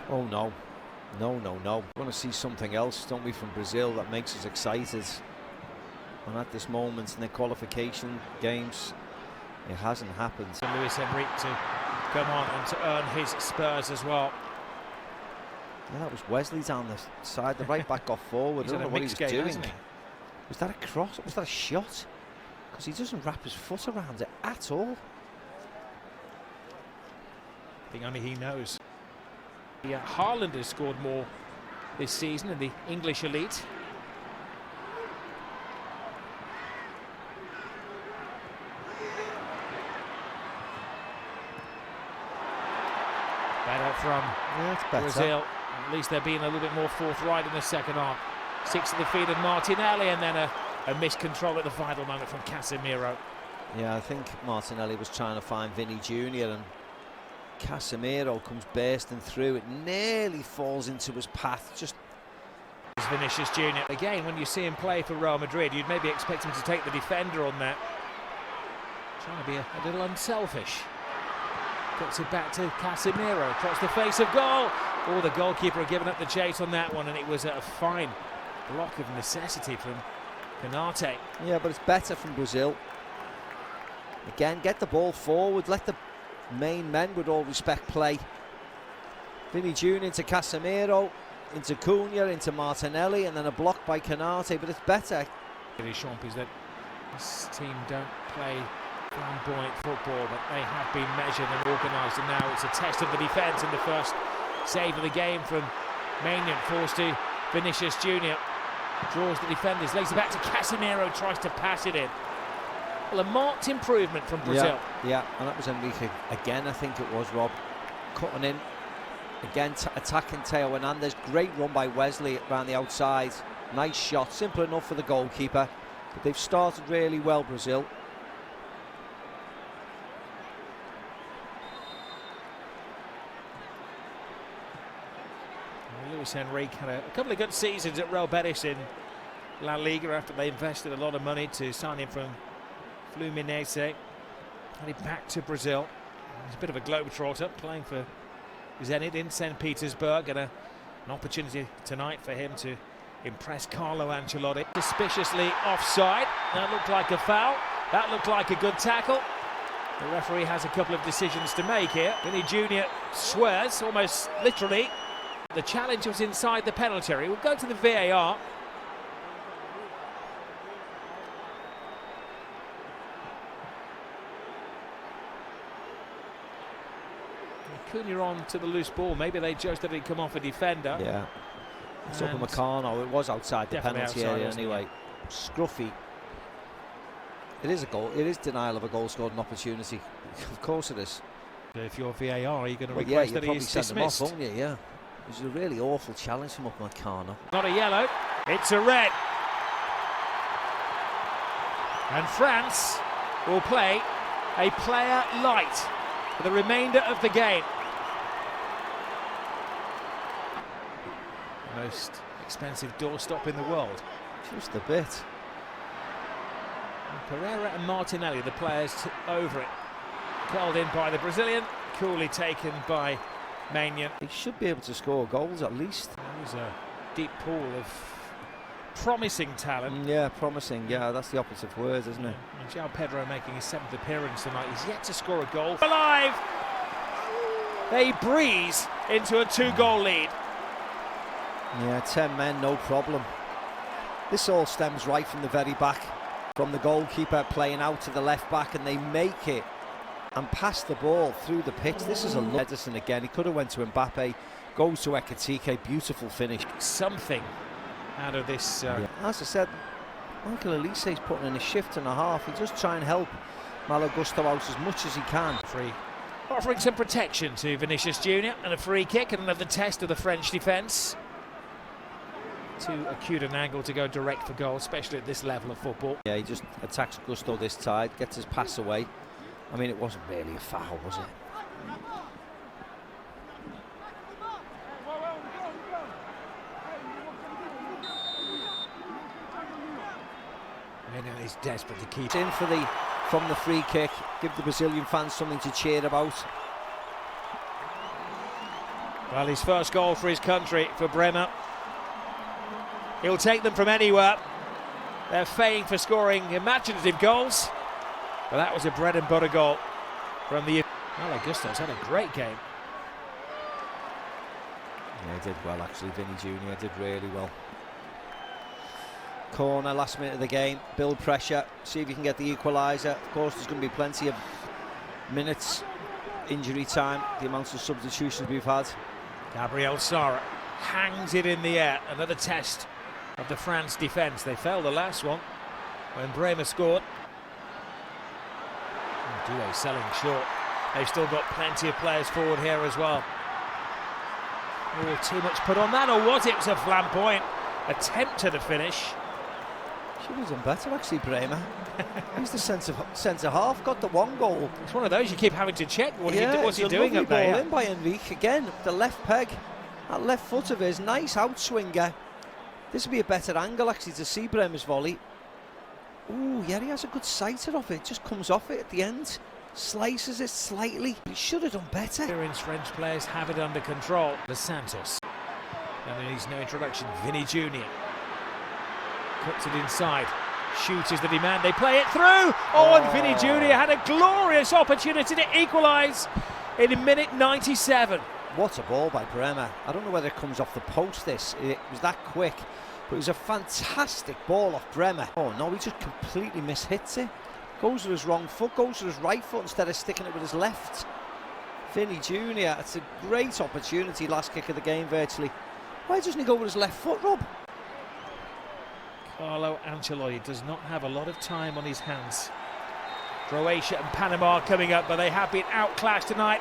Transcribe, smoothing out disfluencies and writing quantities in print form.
Oh no, no, no, no. We want to see something else, don't we, from Brazil that makes us excited. And at this moment in the qualification games, it hasn't happened. Luis Enrique to come on and to earn his spurs as well. Yeah, that was Wesley down the side. The right back got forward. I don't know what he was doing. Hasn't he? Was that a cross? Was that a shot? Because he doesn't wrap his foot around it at all. I think only he knows. Yeah, Haaland has scored more this season in the English elite. Better from Brazil. At least they're being a little bit more forthright in the second half. 6 at the feet of Martinelli, and then a missed control at the final moment from Casemiro. Yeah, I think Martinelli was trying to find Vinny Jr. and Casemiro comes bursting through. It nearly falls into his path. Just Vinicius Jr. Again, when you see him play for Real Madrid, you'd maybe expect him to take the defender on that. Trying to be a little unselfish. Gets it back to Casemiro across the face of goal. Oh, the goalkeeper had given up the chase on that one, and it was a fine block of necessity from Canate. Yeah, but it's better from Brazil. Again, get the ball forward, let the main men, with all respect, play. Vinny Jr. into Casemiro, into Cunha, into Martinelli, and then a block by Canate, but it's better. It is is that this team don't play flamboyant football, but they have been measured and organised, and now it's a test of the defence. In the first save of the game from Maignan, falls to Vinicius Jr. Draws the defenders, lays it back to Casemiro, tries to pass it in. Well, a marked improvement from Brazil. Yeah, and that was Enrique again, I think it was, Rob. Cutting in, again attacking Theo Hernandez. Great run by Wesley around the outside. Nice shot, simple enough for the goalkeeper. But they've started really well, Brazil. Luis Enrique had a couple of good seasons at Real Betis in La Liga after they invested a lot of money to sign him from Fluminense. Headed back to Brazil. He's a bit of a globetrotter, playing for Zenit in St. Petersburg, and an opportunity tonight for him to impress Carlo Ancelotti. Suspiciously offside. That looked like a foul. That looked like a good tackle. The referee has a couple of decisions to make here. Vinny Jr. swears, almost literally. The challenge was inside the penalty area. We'll go to the VAR. Cunha on to the loose ball. Maybe they judged that he'd come off a defender. Yeah. It's up in Meccano. It was outside the penalty area anyway. Scruffy. It is a goal. It is denial of a goal scored an opportunity. Of course it is. If you're VAR, are you going to request that he is dismissed? Him off, won't you? Yeah. It was a really awful challenge from up Meccano. Not a yellow. It's a red. And France will play a player light for the remainder of the game. The most expensive doorstop in the world. Just a bit. And Pereira and Martinelli, the players over it. Called in by the Brazilian, coolly taken by Maignan. He should be able to score goals at least. There's a deep pool of promising talent. Yeah, promising. Yeah, that's the operative word, isn't it? And João Pedro making his 7th appearance tonight. He's yet to score a goal. Alive! They breeze into a 2-goal lead. Yeah, 10 men, no problem. This all stems right from the very back, from the goalkeeper playing out to the left back, and they make it and pass the ball through the pitch. This is a Edison again. He could have went to Mbappe, goes to Ekitike, beautiful finish. Something out of this. Yeah. As I said, Michael Elise's putting in a shift and a half. He just try and help Malo Gusto out as much as he can. Free, offering some protection to Vinicius Jr. and a free kick, and another test of the French defence. Too acute an angle to go direct for goal, especially at this level of football. Yeah, he just attacks Gusto this side, gets his pass away. I mean, it wasn't really a foul, was it? And he's desperate to keep in from the free kick, give the Brazilian fans something to cheer about. Well, his first goal for his country, for Bremer. He'll take them from anywhere. They're famed for scoring imaginative goals, but that was a bread and butter goal from the... Well, Augusto's had a great game. Yeah, he did well actually. Vinny Jr. did really well. Corner, last minute of the game. Build pressure, see if you can get the equaliser. Of course, there's going to be plenty of minutes, injury time, the amounts of substitutions we've had. Gabriel Sara hangs it in the air. Another test of the France defence. They failed the last one when Bremer scored. Doué selling short. They've still got plenty of players forward here as well. Oh, too much put on that, or was it? It was a flamboyant attempt at a finish. Should have done better actually, Bremer. He's the centre half, got the one goal. It's one of those you keep having to check. What's he doing up there? Ball in by Enrique again. The left peg, that left foot of his, nice outswinger. This would be a better angle actually to see Bremer's volley. Ooh, yeah, he has a good sighter of it. Just comes off it at the end, slices it slightly. He should have done better. Experienced French players have it under control. Dos Santos. And there needs no introduction. Vinny Jr. Cuts it inside. Shoot is the demand. They play it through. Oh, and Vinny Jr. had a glorious opportunity to equalise in minute 97. What a ball by Bremer. I don't know whether it comes off the post, it was that quick, but it was a fantastic ball off Bremer. Oh no, he just completely mishits it. Goes with his wrong foot, goes with his right foot instead of sticking it with his left. Vinny Jr., it's a great opportunity, last kick of the game virtually. Why doesn't he go with his left foot, Rob? Carlo Ancelotti does not have a lot of time on his hands. Croatia and Panama coming up, but they have been outclassed tonight.